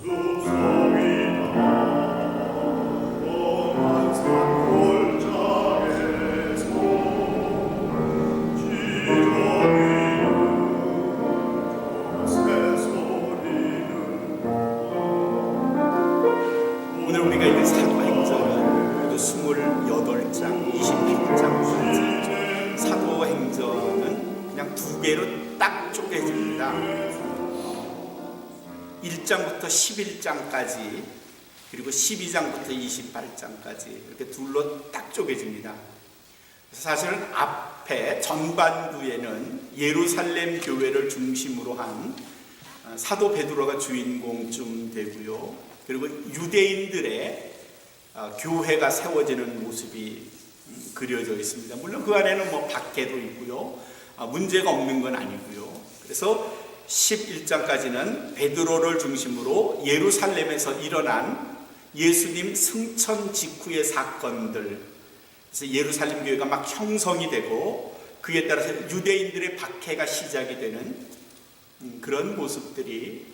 오늘 우리가 읽은 사도행전은 모두 28장, 28장까지. 사도행전은 그냥 두 개로 딱 쪼개집니다. 1장부터 11장까지, 그리고 12장부터 28장까지 이렇게 둘로 딱 쪼개집니다. 사실은 앞에 전반부에는 예루살렘 교회를 중심으로 한 사도 베드로가 주인공쯤 되고요. 그리고 유대인들의 교회가 세워지는 모습이 그려져 있습니다. 물론 그 안에는 박해도 있고요. 문제가 없는 건 아니고요. 그래서 11장까지는 베드로를 중심으로 예루살렘에서 일어난 예수님 승천 직후의 사건들, 그래서 예루살렘 교회가 막 형성이 되고 그에 따라서 유대인들의 박해가 시작이 되는 그런 모습들이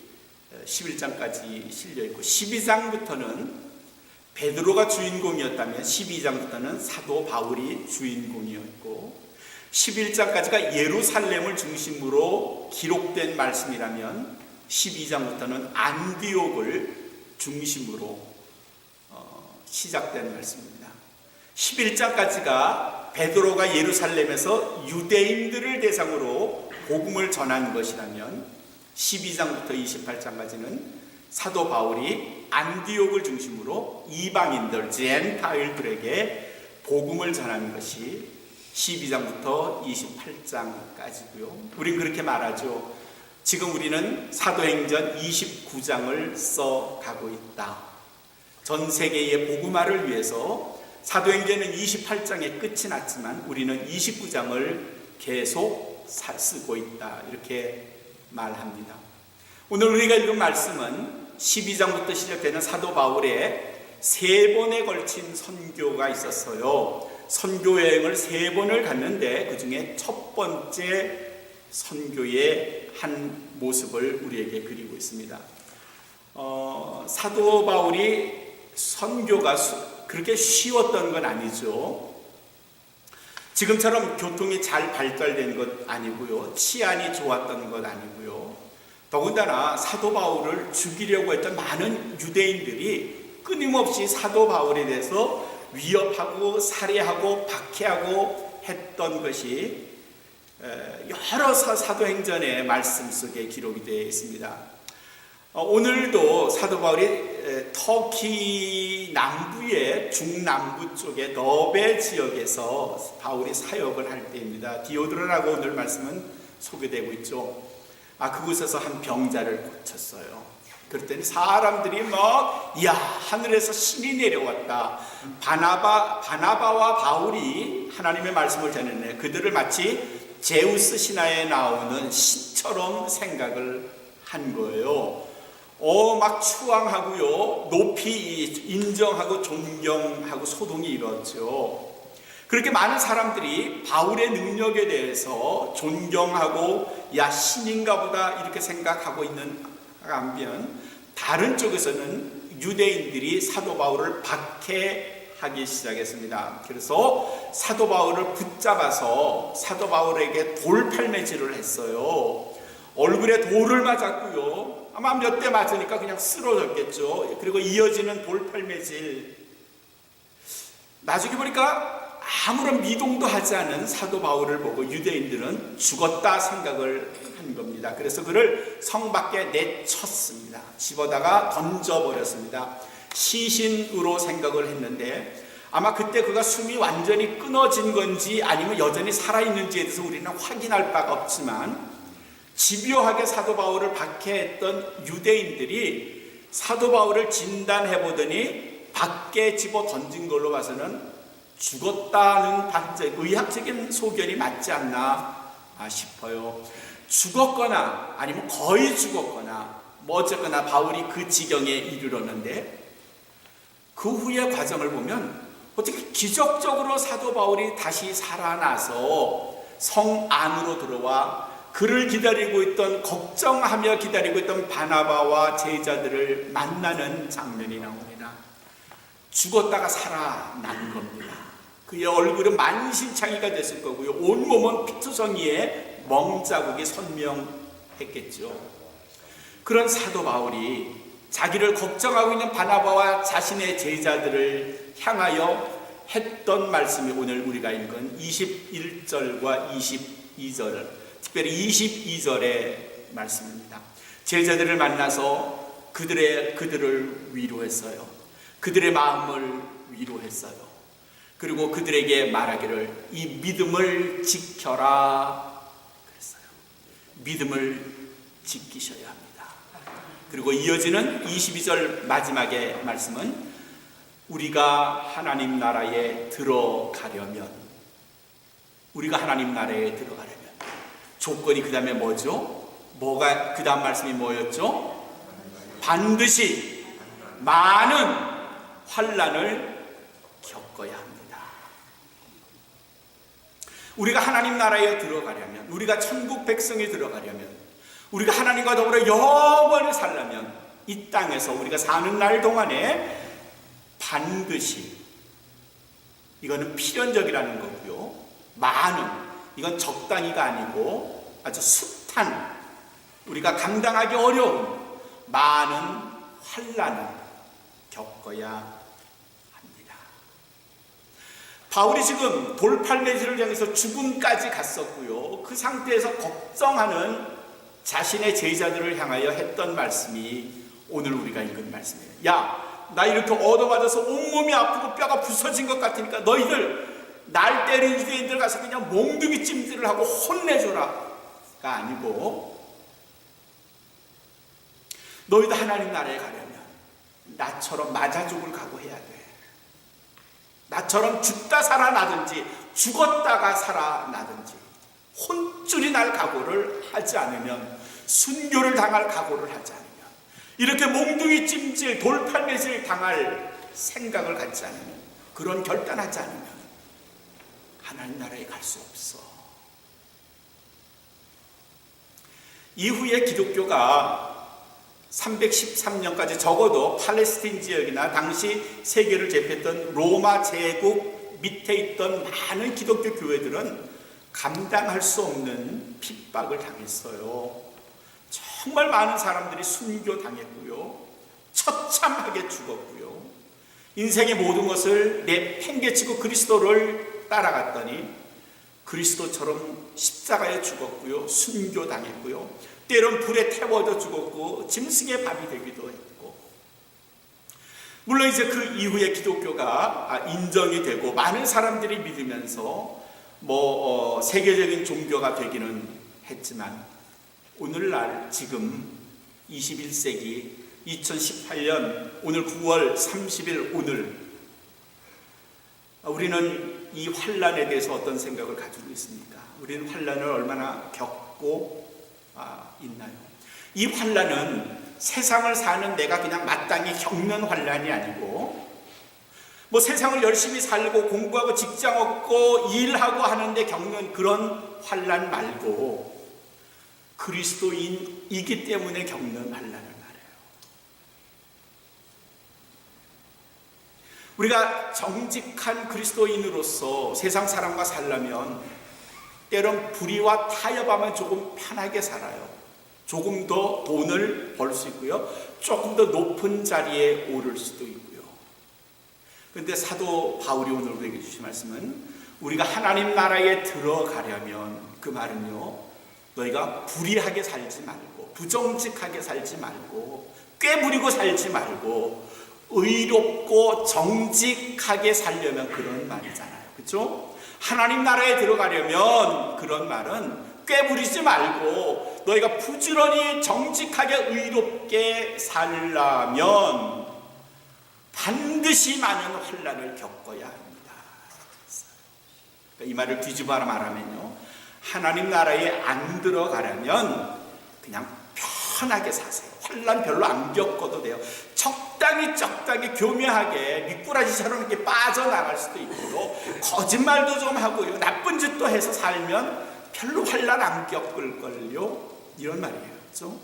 11장까지 실려있고, 12장부터는 베드로가 주인공이었다면 12장부터는 사도 바울이 주인공이었고, 11장까지가 예루살렘을 중심으로 기록된 말씀이라면 12장부터는 안디옥을 중심으로 시작된 말씀입니다. 11장까지가 베드로가 예루살렘에서 유대인들을 대상으로 복음을 전한 것이라면 12장부터 28장까지는 사도 바울이 안디옥을 중심으로 이방인들, 젠타일들에게 복음을 전하는 것이 12장부터 28장까지고요. 우린 그렇게 말하죠. 지금 우리는 사도행전 29장을 써가고 있다. 전 세계의 복음화를 위해서 사도행전은 28장에 끝이 났지만 우리는 29장을 계속 쓰고 있다. 이렇게 말합니다. 오늘 우리가 읽은 말씀은 12장부터 시작되는 사도 바울의 3번에 걸친 선교가 있었어요. 선교 여행을 3번을 갔는데 그 중에 첫 번째 선교의 한 모습을 우리에게 그리고 있습니다. 사도 바울이 선교가 그렇게 쉬웠던 건 아니죠. 지금처럼 교통이 잘 발달된 것 아니고요. 치안이 좋았던 것 아니고요. 더군다나 사도 바울을 죽이려고 했던 많은 유대인들이 끊임없이 사도 바울에 대해서 위협하고 살해하고 박해하고 했던 것이 여러 사도행전의 말씀 속에 기록이 되어 있습니다. 오늘도 사도 바울이 터키 남부의 중남부 쪽의 너베 지역에서 바울이 사역을 할 때입니다. 디오드로라고 오늘 말씀은 소개되고 있죠. 그곳에서 한 병자를 고쳤어요. 그랬더니 사람들이 야, 하늘에서 신이 내려왔다. 바나바와 바울이 하나님의 말씀을 전했네. 그들을 마치 제우스 신화에 나오는 신처럼 생각을 한 거예요. 막 추앙하고요, 높이 인정하고 존경하고 소동이 일었죠. 그렇게 많은 사람들이 바울의 능력에 대해서 존경하고 야, 신인가 보다 이렇게 생각하고 있는 반면 다른 쪽에서는 유대인들이 사도 바울을 박해하기 시작했습니다. 그래서 사도 바울을 붙잡아서 사도 바울에게 돌팔매질을 했어요. 얼굴에 돌을 맞았고요. 아마 몇 대 맞으니까 그냥 쓰러졌겠죠. 그리고 이어지는 돌팔매질. 나중에 보니까 아무런 미동도 하지 않은 사도 바울을 보고 유대인들은 죽었다 생각을 한 겁니다. 그래서 그를 성 밖에 내쳤습니다. 집어다가 던져버렸습니다. 시신으로 생각을 했는데 아마 그때 그가 숨이 완전히 끊어진 건지 아니면 여전히 살아있는지에 대해서 우리는 확인할 바가 없지만 집요하게 사도 바울을 박해했던 유대인들이 사도 바울을 진단해보더니 밖에 집어 던진 걸로 봐서는 죽었다는 의학적인 소견이 맞지 않나 싶어요. 죽었거나 아니면 거의 죽었거나 어쨌거나 바울이 그 지경에 이르렀는데 그 후의 과정을 보면 어떻게 기적적으로 사도 바울이 다시 살아나서 성 안으로 들어와 그를 기다리고 있던, 걱정하며 기다리고 있던 바나바와 제자들을 만나는 장면이 나옵니다. 죽었다가 살아난 겁니다. 그의 얼굴은 만신창이가 됐을 거고요. 온몸은 피투성이의 멍자국이 선명했겠죠. 그런 사도 바울이 자기를 걱정하고 있는 바나바와 자신의 제자들을 향하여 했던 말씀이 오늘 우리가 읽은 21절과 22절, 특별히 22절의 말씀입니다. 제자들을 만나서 그들을 위로했어요. 그들의 마음을 위로했어요. 그리고 그들에게 말하기를 이 믿음을 지켜라 그랬어요. 믿음을 지키셔야 합니다. 그리고 이어지는 22절 마지막의 말씀은 우리가 하나님 나라에 들어가려면, 우리가 하나님 나라에 들어가려면 조건이 그 다음에 뭐죠? 뭐가 그 다음 말씀이 뭐였죠? 반드시 많은 환난을 겪어야 합니다. 우리가 하나님 나라에 들어가려면, 우리가 천국 백성이 들어가려면, 우리가 하나님과 더불어 영원히 살려면 이 땅에서 우리가 사는 날 동안에 반드시, 이거는 필연적이라는 거고요, 많은, 이건 적당히가 아니고 아주 숱한, 우리가 감당하기 어려운 많은 환난을 겪어야 합니다. 바울이 지금 돌팔매질을 향해서 죽음까지 갔었고요, 그 상태에서 걱정하는 자신의 제자들을 향하여 했던 말씀이 오늘 우리가 읽은 말씀이에요. 야, 나 이렇게 얻어맞아서 온몸이 아프고 뼈가 부서진 것 같으니까 너희들 날 때린 유대인들 가서 그냥 몽둥이 찜질을 하고 혼내줘라가 아니고, 너희도 하나님 나라에 가려면 나처럼 맞아 죽을 각오해야 돼. 나처럼 죽다 살아나든지 죽었다가 살아나든지 혼쭐이 날 각오를 하지 않으면, 순교를 당할 각오를 하지 않으면, 이렇게 몽둥이 찜질 돌팔매질 당할 생각을 갖지 않으면, 그런 결단하지 않으면 하나님 나라에 갈 수 없어. 이후에 기독교가 313년까지 적어도 팔레스틴 지역이나 당시 세계를 제패했던 로마 제국 밑에 있던 많은 기독교 교회들은 감당할 수 없는 핍박을 당했어요. 정말 많은 사람들이 순교당했고요, 처참하게 죽었고요, 인생의 모든 것을 내팽개치고 그리스도를 따라갔더니 그리스도처럼 십자가에 죽었고요, 순교당했고요, 때론 불에 태워져 죽었고 짐승의 밥이 되기도 했고, 물론 이제 그 이후에 기독교가 인정이 되고 많은 사람들이 믿으면서 세계적인 종교가 되기는 했지만, 오늘날 지금 21세기 2018년 오늘 9월 30일 오늘 우리는 이 환난에 대해서 어떤 생각을 가지고 있습니까? 우리는 환난을 얼마나 겪고 있나요? 이 환난은 세상을 사는 내가 그냥 마땅히 겪는 환난이 아니고, 세상을 열심히 살고 공부하고 직장 얻고 일하고 하는데 겪는 그런 환난 말고, 그리스도인이기 때문에 겪는 환난을 말해요. 우리가 정직한 그리스도인으로서 세상 사람과 살려면 때론 불의와 타협하면 조금 편하게 살아요. 조금 더 돈을 벌 수 있고요, 조금 더 높은 자리에 오를 수도 있고요. 그런데 사도 바울이 오늘 우리에게 주신 말씀은, 우리가 하나님 나라에 들어가려면, 그 말은요, 너희가 불의하게 살지 말고, 부정직하게 살지 말고, 꾀부리고 살지 말고, 의롭고 정직하게 살려면, 그런 말이잖아요. 그렇죠? 하나님 나라에 들어가려면 그런 말은 꾀부리지 말고 너희가 부지런히 정직하게 의롭게 살려면 반드시 많은 환난을 겪어야 합니다. 그러니까 이 말을 뒤집어 말하면요, 하나님 나라에 안 들어가려면 그냥 편하게 사세요. 환난 별로 안 겪어도 돼요. 적당히 교묘하게 미꾸라지처럼 이렇게 빠져나갈 수도 있고요, 거짓말도 좀 하고요, 나쁜 짓도 해서 살면 별로 환난 안 겪을걸요? 이런 말이에요. 그렇죠?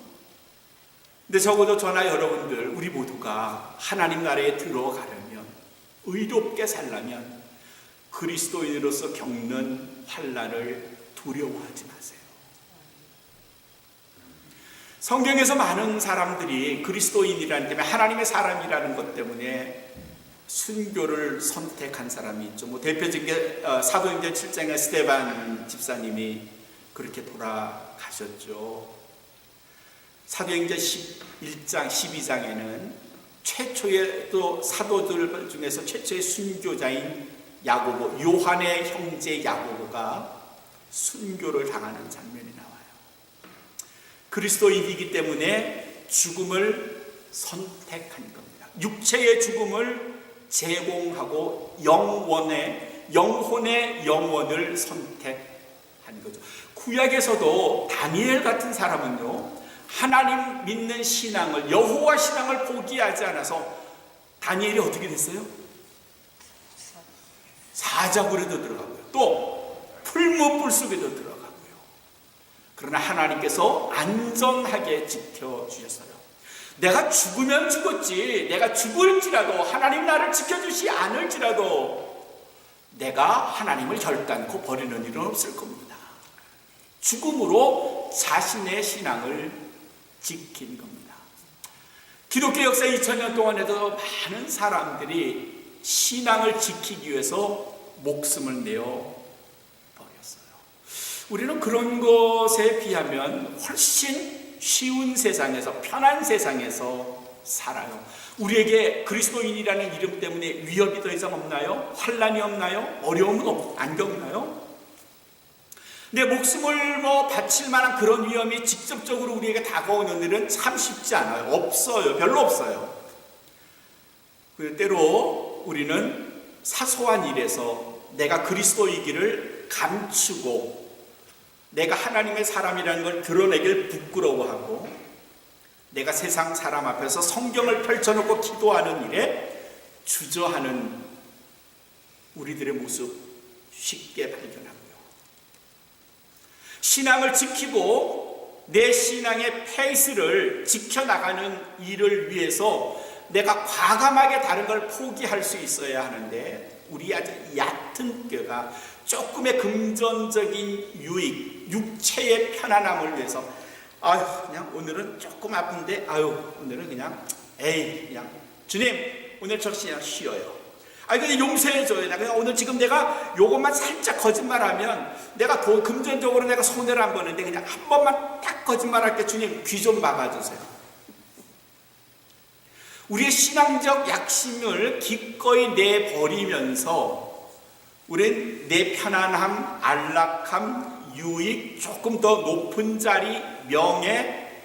근데 적어도 저나 여러분들 우리 모두가 하나님 나라에 들어가려면, 의롭게 살려면 그리스도인으로서 겪는 환난을 두려워하지 마세요. 성경에서 많은 사람들이 그리스도인이라는 때문에, 하나님의 사람이라는 것 때문에 순교를 선택한 사람이 있죠. 대표적인 게 사도행전 7장의 스데반 집사님이 그렇게 돌아가셨죠. 사도행전 11장, 12장에는 최초의, 또 사도들 중에서 최초의 순교자인 야고보, 요한의 형제 야고보가 순교를 당하는 장면이 나와요. 그리스도인이기 때문에 죽음을 선택한 겁니다. 육체의 죽음을 제공하고 영혼의 영원을 선택한 거죠. 구약에서도 다니엘 같은 사람은요, 하나님 믿는 신앙을, 여호와 신앙을 포기하지 않아서 다니엘이 어떻게 됐어요? 사자굴에도 들어가고요, 또 풀무불 속에도 들어가고요. 그러나 하나님께서 안전하게 지켜주셨어요. 내가 죽으면 죽었지, 내가 죽을지라도, 하나님 나를 지켜주시 않을지라도 내가 하나님을 결단코 버리는 일은 없을 겁니다. 죽음으로 자신의 신앙을 지킨 겁니다. 기독교 역사 2000년 동안에도 많은 사람들이 신앙을 지키기 위해서 목숨을 내어 버렸어요. 우리는 그런 것에 비하면 훨씬 쉬운 세상에서, 편한 세상에서 살아요. 우리에게 그리스도인이라는 이름 때문에 위협이 더 이상 없나요? 환난이 없나요? 어려움은 안 겪나요? 내 목숨을 바칠 만한 그런 위험이 직접적으로 우리에게 다가오는 일은 참 쉽지 않아요. 없어요. 별로 없어요. 때로 우리는 사소한 일에서 내가 그리스도이기를 감추고, 내가 하나님의 사람이라는 걸 드러내길 부끄러워하고, 내가 세상 사람 앞에서 성경을 펼쳐놓고 기도하는 일에 주저하는 우리들의 모습 쉽게 발견하고요. 신앙을 지키고 내 신앙의 페이스를 지켜나가는 일을 위해서 내가 과감하게 다른 걸 포기할 수 있어야 하는데, 우리 아주 얕은 뼈가 조금의 금전적인 유익, 육체의 편안함을 위해서, 그냥 오늘은 조금 아픈데, 오늘은 그냥, 그냥 주님 오늘 저 그냥 쉬어요. 근데 용서해줘요. 그냥 오늘 지금 내가 요것만 살짝 거짓말하면 내가 더 금전적으로 내가 손해를 안 보는데, 그냥 한 번만 딱 거짓말할게. 주님 귀 좀 막아주세요. 우리의 신앙적 약심을 기꺼이 내버리면서 우린 내 편안함, 안락함, 유익, 조금 더 높은 자리, 명예,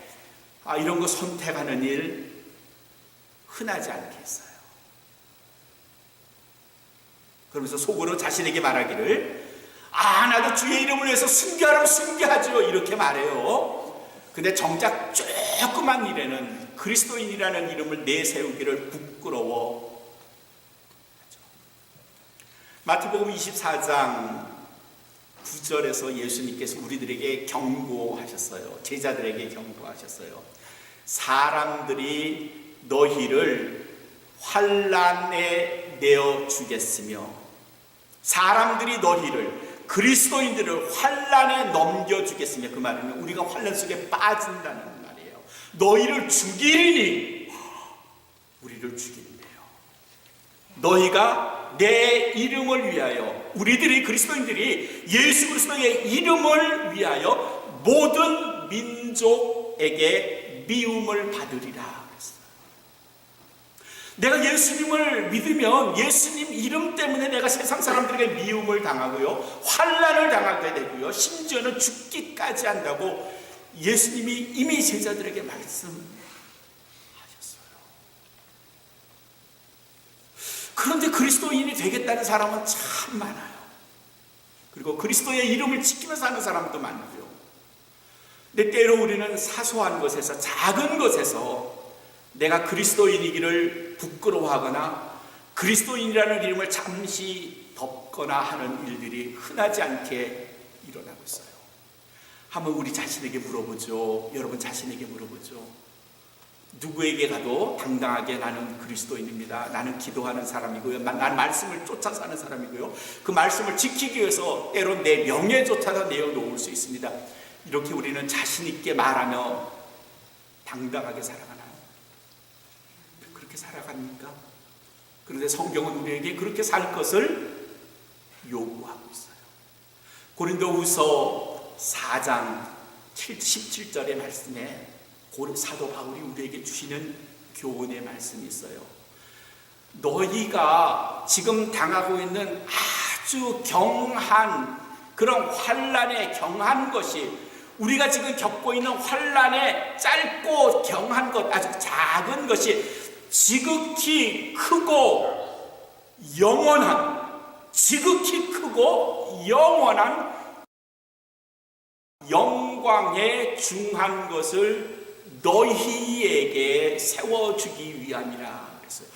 이런 거 선택하는 일 흔하지 않겠어요. 그러면서 속으로 자신에게 말하기를, 나도 주의 이름을 위해서 순교하라면 순교하죠, 이렇게 말해요. 근데 정작 조그만 일에는 그리스도인이라는 이름을 내세우기를 부끄러워. 마태복음 24장 9절에서 예수님께서 우리들에게 경고하셨어요. 제자들에게 경고하셨어요. 사람들이 너희를 환난에 내어 주겠으며, 사람들이 너희를, 그리스도인들을 환난에 넘겨주겠으며, 그 말은 우리가 환난 속에 빠진다는 말이에요. 너희를 죽이리니, 우리를 죽인대요. 너희가 내 이름을 위하여, 우리들이, 그리스도인들이 예수 그리스도의 이름을 위하여 모든 민족에게 미움을 받으리라. 내가 예수님을 믿으면 예수님 이름 때문에 내가 세상 사람들에게 미움을 당하고요, 환난을 당하게 되고요, 심지어는 죽기까지 한다고 예수님이 이미 제자들에게 말씀하셨어요. 그런데 그리스도인이 되겠다는 사람은 참 많아요. 그리고 그리스도의 이름을 지키면서 사는 사람도 많고요. 근데 때로 우리는 사소한 것에서, 작은 것에서 내가 그리스도인이기를 부끄러워하거나 그리스도인이라는 이름을 잠시 덮거나 하는 일들이 흔하지 않게 일어나고 있어요. 한번 우리 자신에게 물어보죠. 여러분 자신에게 물어보죠. 누구에게 가도 당당하게 나는 그리스도인입니다. 나는 기도하는 사람이고요. 난 말씀을 쫓아 사는 사람이고요. 그 말씀을 지키기 위해서 때론 내 명예조차도 내어놓을 수 있습니다. 이렇게 우리는 자신 있게 말하며 당당하게 살아가나요? 그렇게 살아갑니까? 그런데 성경은 우리에게 그렇게 살 것을 요구하고 있어요. 고린도후서 4장 17절의 말씀에 사도 바울이 우리에게 주시는 교훈의 말씀이 있어요. 너희가 지금 당하고 있는 아주 경한 그런 환난에 경한 것이, 우리가 지금 겪고 있는 환난에 짧고 경한 것, 아주 작은 것이 지극히 크고 영원한, 지극히 크고 영원한 영광에 중한 것을 너희에게 세워주기 위함이라 그랬어요.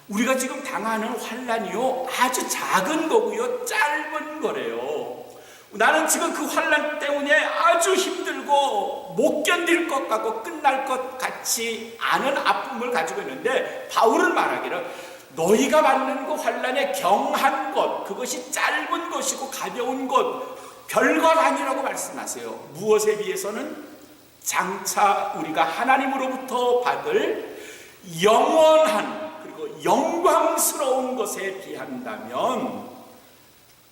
우리가 지금 당하는 환난이요, 아주 작은 거고요, 짧은 거래요. 나는 지금 그 환난 때문에 아주 힘들고 못 견딜 것 같고 끝날 것 같지 않은 아픔을 가지고 있는데, 바울은 말하기를 너희가 받는 그 환난의 경한 것, 그것이 짧은 것이고 가벼운 것, 별것 아니라고 말씀하세요. 무엇에 비해서는 장차 우리가 하나님으로부터 받을 영원한 그리고 영광스러운 것에 비한다면,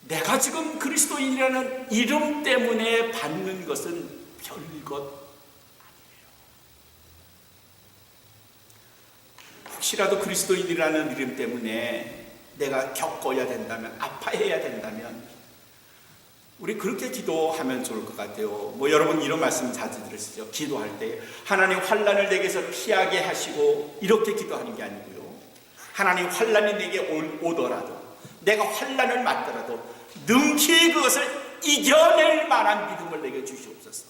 내가 지금 그리스도인이라는 이름 때문에 받는 것은 별것 아니에요. 혹시라도 그리스도인이라는 이름 때문에 내가 겪어야 된다면, 아파해야 된다면 우리 그렇게 기도하면 좋을 것 같아요. 뭐 여러분 이런 말씀 자주 들으시죠. 기도할 때 하나님 환난을 내게서 피하게 하시고, 이렇게 기도하는 게 아니고요. 하나님 환난이 내게 오더라도, 내가 환난을 맞더라도 능히 그것을 이겨낼 만한 믿음을 내게 주시옵소서.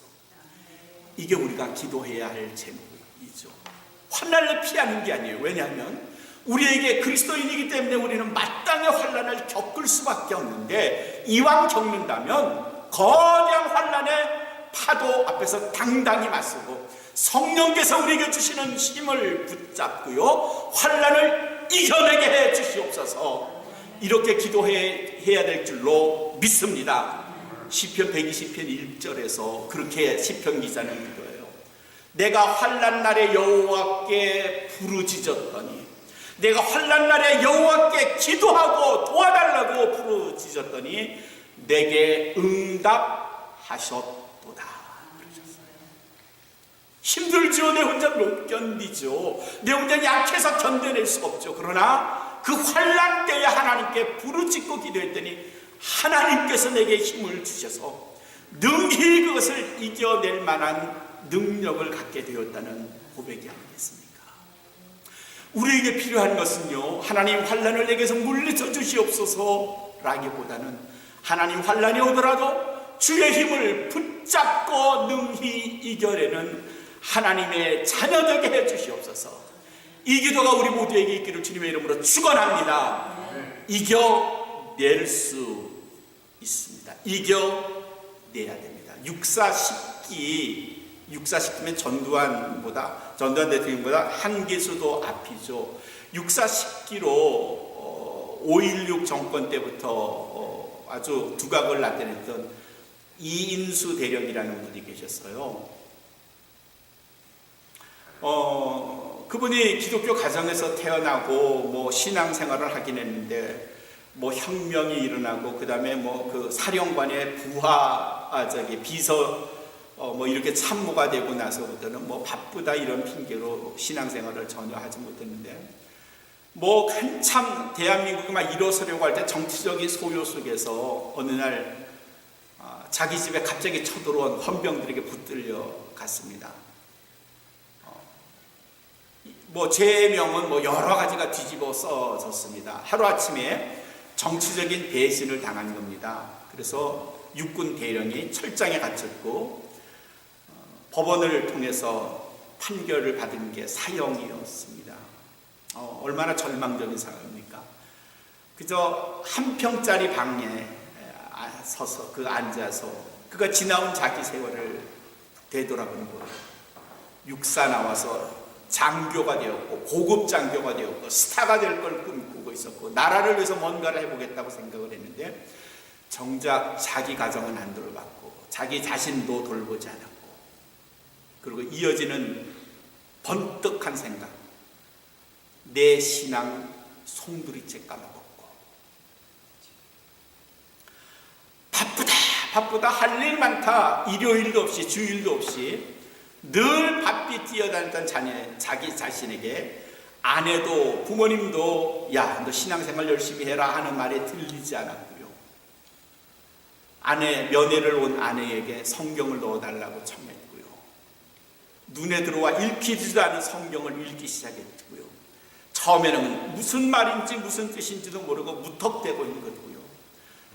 이게 우리가 기도해야 할 제목이죠. 환난을 피하는 게 아니에요. 왜냐하면 우리에게 그리스도인이기 때문에 우리는 마땅히 환난을 겪을 수밖에 없는데, 이왕 겪는다면 거대한 환난의 파도 앞에서 당당히 맞서고 성령께서 우리에게 주시는 힘을 붙잡고요, 환난을 이겨내게 해 주시옵소서. 이렇게 기도해야 될 줄로 믿습니다. 시편 120편 1절에서 그렇게 시편 기자는 기도해요. 내가 환난 날에 여호와께 부르짖었더니, 내가 환난 날에 여호와께 기도하고 도와달라고 부르짖었더니 내게 응답하셨도다. 그러셨어요. 힘들죠. 내 혼자 못 견디죠. 내 혼자 약해서 견뎌낼 수 없죠. 그러나 그 환난 때에 하나님께 부르짖고 기도했더니 하나님께서 내게 힘을 주셔서 능히 그것을 이겨낼 만한 능력을 갖게 되었다는 고백이 아니겠습니까? 우리에게 필요한 것은요, 하나님 환난을 내게서 물리쳐 주시옵소서 라기보다는, 하나님 환난이 오더라도 주의 힘을 붙잡고 능히 이겨내는 하나님의 자녀 되게 해 주시옵소서. 이 기도가 우리 모두에게 있기를 주님의 이름으로 축원합니다. 이겨낼 수 있습니다. 이겨내야 됩니다. 육사10기면 전두환 대통령보다 한 개수도 앞이죠. 육사10기로 5.16 정권 때부터 아주 두각을 나타냈던 이인수 대령이라는 분이 계셨어요. 그분이 기독교 가정에서 태어나고 뭐 신앙생활을 하긴 했는데, 뭐 혁명이 일어나고 그 다음에 뭐 그 사령관의 비서 뭐 이렇게 참모가 되고 나서부터는 뭐 바쁘다 이런 핑계로 신앙생활을 전혀 하지 못했는데, 뭐 한참 대한민국이 막 일어서려고 할 때 정치적인 소요 속에서 어느 날 자기 집에 갑자기 쳐들어온 헌병들에게 붙들려 갔습니다. 뭐 제명은 뭐 여러 가지가 뒤집어 써졌습니다. 하루아침에 정치적인 배신을 당한 겁니다. 그래서 육군 대령이 철장에 갇혔고 법원을 통해서 판결을 받은 게 사형이었습니다. 얼마나 절망적인 상황입니까? 그저 한 평짜리 방에 서서 앉아서 그가 지나온 자기 세월을 되돌아보는 거예요. 육사 나와서 장교가 되었고 고급 장교가 되었고 스타가 될 걸 꿈꾸고 있었고 나라를 위해서 뭔가를 해보겠다고 생각을 했는데 정작 자기 가정은 안 돌봤고 자기 자신도 돌보지 않았고 그리고 이어지는 번뜩한 생각, 내 신앙 송두리째 까먹었고 바쁘다 할 일 많다 일요일도 없이 주일도 없이 늘 바삐 뛰어다녔던 자기 자신에게 아내도 부모님도 야, 너 신앙생활 열심히 해라 하는 말에 들리지 않았고요. 면회를 온 아내에게 성경을 넣어달라고 청했고요. 눈에 들어와 읽히지도 않은 성경을 읽기 시작했고요. 처음에는 무슨 말인지 무슨 뜻인지도 모르고 무턱대고 읽었고요.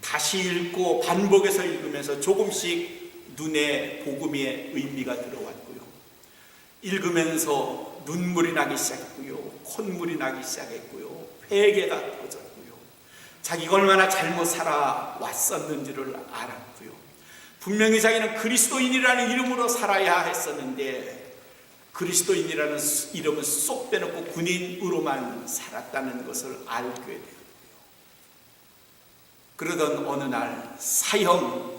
다시 읽고 반복해서 읽으면서 조금씩 눈에 복음의 의미가 들어왔고요. 읽으면서 눈물이 나기 시작했고요. 콧물이 나기 시작했고요. 회개가 터졌고요. 자기가 얼마나 잘못 살아왔었는지를 알았고요. 분명히 자기는 그리스도인이라는 이름으로 살아야 했었는데 그리스도인이라는 이름은 쏙 빼놓고 군인으로만 살았다는 것을 알게 되었고요. 그러던 어느 날 사형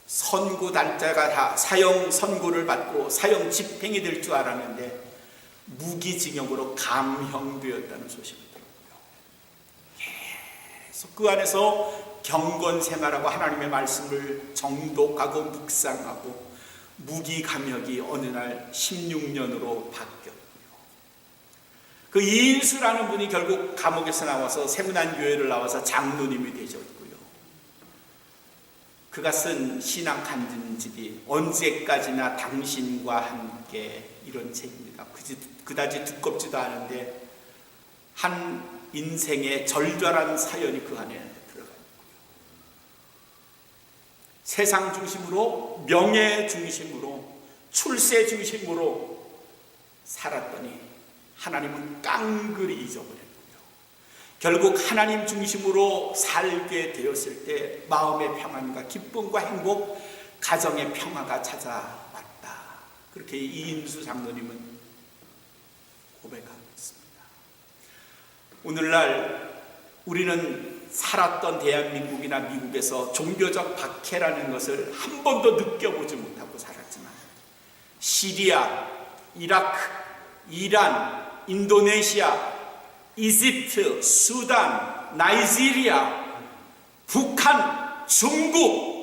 선고 날짜가 다 사형 선고를 받고 사형 집행이 될 줄 알았는데 무기징역으로 감형되었다는 소식을 들었고요. 계속 그 안에서 경건 생활하고 하나님의 말씀을 정독하고 묵상하고 무기감역이 어느 날 16년으로 바뀌었고요. 그 이인수라는 분이 결국 감옥에서 나와서 세문안교회를 나와서 장로님이 되셨고요. 그가 쓴 신앙 간증집이 언제까지나 당신과 함께 이런 책입니다. 그다지 두껍지도 않은데 한 인생의 절절한 사연이 그 안에 들어가 있고요. 세상 중심으로 명예 중심으로 출세 중심으로 살았더니 하나님은 깡그리 잊어버렸고요. 결국 하나님 중심으로 살게 되었을 때 마음의 평안과 기쁨과 행복, 가정의 평화가 찾아왔다. 그렇게 이인수 장로님은 고백하고 있습니다. 오늘날 우리는 살았던 대한민국이나 미국에서 종교적 박해라는 것을 한 번도 느껴보지 못하고 살았지만 시리아, 이라크, 이란, 인도네시아, 이집트, 수단, 나이지리아, 북한, 중국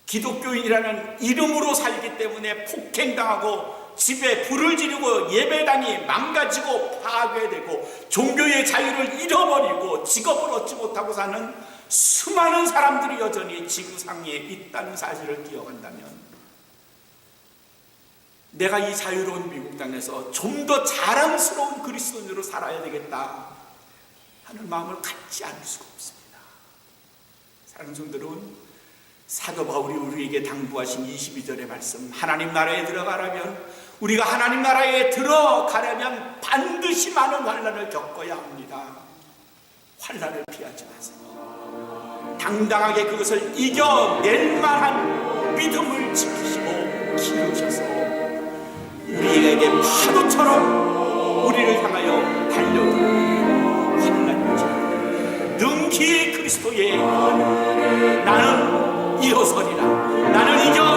기독교인이라는 이름으로 살기 때문에 폭행당하고 집에 불을 지르고 예배당이 망가지고 파괴되고 종교의 자유를 잃어버리고 직업을 얻지 못하고 사는 수많은 사람들이 여전히 지구상에 있다는 사실을 기억한다면 내가 이 자유로운 미국 땅에서 좀 더 자랑스러운 그리스도인으로 살아야 되겠다 하는 마음을 갖지 않을 수가 없습니다. 사랑하는 성도 여러분, 사도 바울이 우리에게 당부하신 22절의 말씀, 하나님 나라에 들어가려면 우리가 하나님 나라에 들어가려면 반드시 많은 환난을 겪어야 합니다. 환난을 피하지 마세요. 당당하게 그것을 이겨낼 만한 믿음을 지키시고 키우셔서 우리에게 파도처럼 우리를 향하여 달려드는 환난이죠. 능히 그리스도의 나는 일어서리라. 나는 이겨